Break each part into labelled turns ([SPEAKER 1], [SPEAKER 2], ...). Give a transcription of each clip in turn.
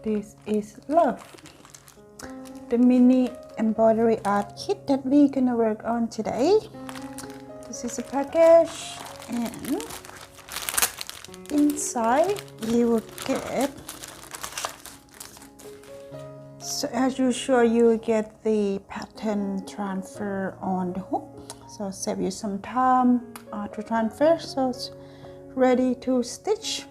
[SPEAKER 1] This is Love, the mini embroidery art kit that we're gonna work on today. This is a package, and inside you will get, so as usual, you will get the pattern transfer on the hook, so save you some time to transfer, so it's ready to stitch.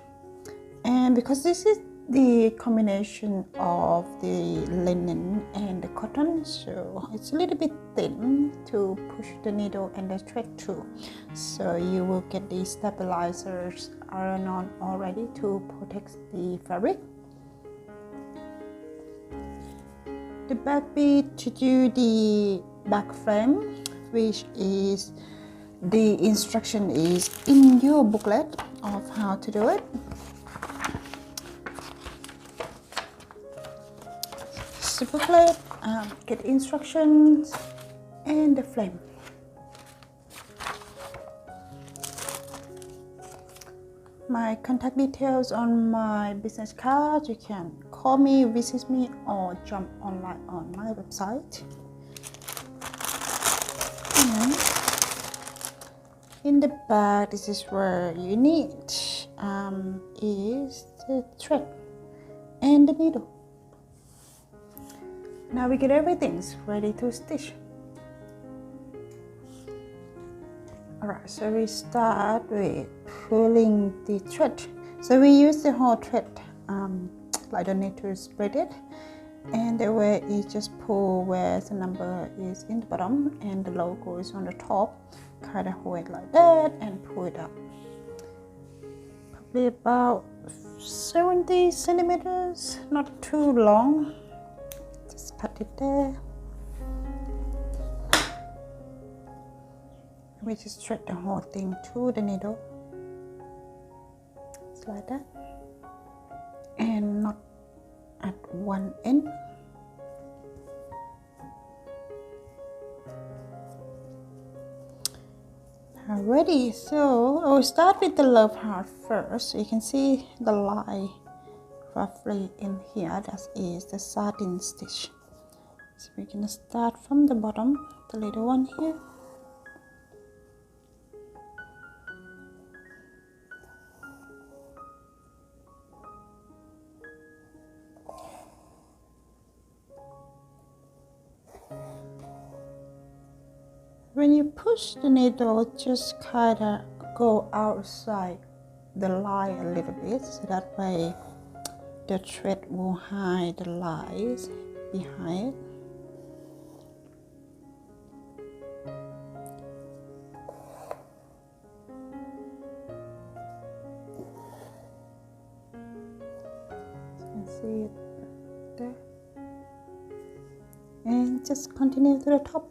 [SPEAKER 1] And because this is the combination of the linen and the cotton, so it's a little bit thin to push the needle and the thread through, so you will get the stabilizers iron on already to protect the fabric. The back bit to do the back frame, which is the instruction is in your booklet of how to do it. The booklet, get instructions and the frame. My contact details on my business card. You can call me, visit me, or jump online on my website. And in the back, this is where you need is the thread and the needle. Now we get everything's ready to stitch. Alright, so we start with pulling the thread. So we use the whole thread. I don't need to spread it. And the way is just pull where the number is in the bottom and the logo is on the top. Kind of hold it like that and pull it up. Probably about 70 centimeters, not too long. Just cut it there. We just thread the whole thing to the needle. Just like that. And not at one end. Now ready, so I will start with the love heart first. So you can see the line roughly in here. That is the satin stitch. So we're gonna start from the bottom, the little one here. When you push the needle, just kind of go outside the line a little bit, so that way the thread will hide the lines behind. You can see it there. And just continue to the top.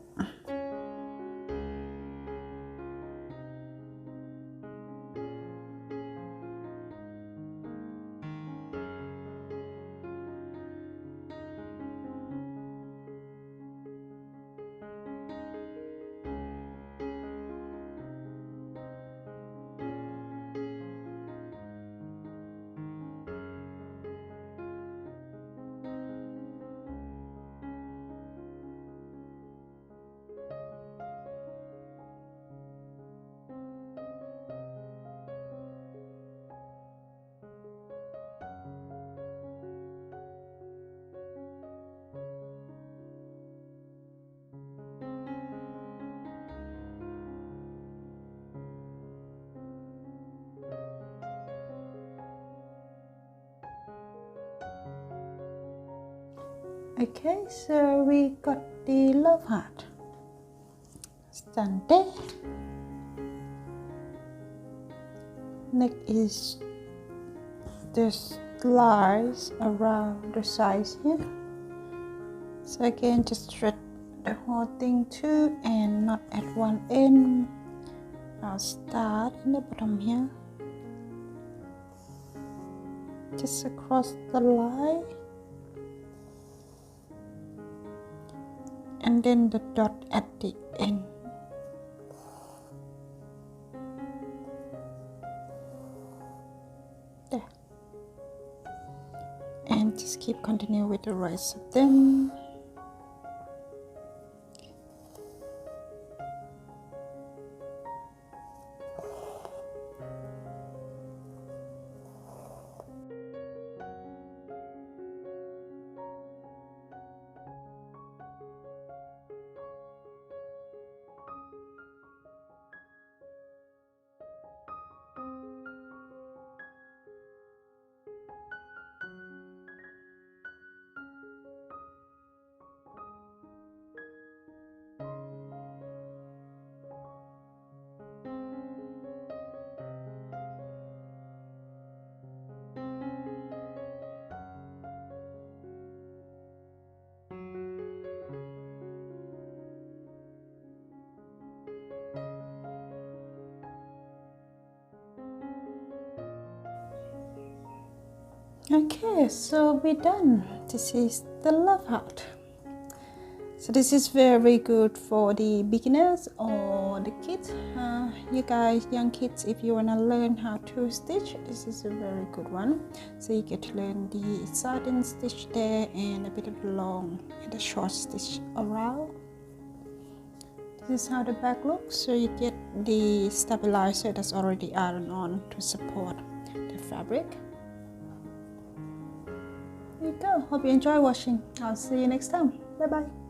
[SPEAKER 1] Okay, so we got the love heart. Stand there. Next is the lines around the sides here. So again, just thread the whole thing too, and not at one end. I'll start in the bottom here. Just across the line. And then the dot at the end. There. And just keep continue with the rest of them. Okay, so we're done. This is the love heart. So this is very good for the beginners or the kids. You guys, young kids, if you want to learn how to stitch, this is a very good one. So you get to learn the satin stitch there and a bit of the long and the short stitch around. This is how the back looks. So you get the stabilizer that's already ironed on to support the fabric. There you go. Hope you enjoy watching. I'll see you next time. Bye bye.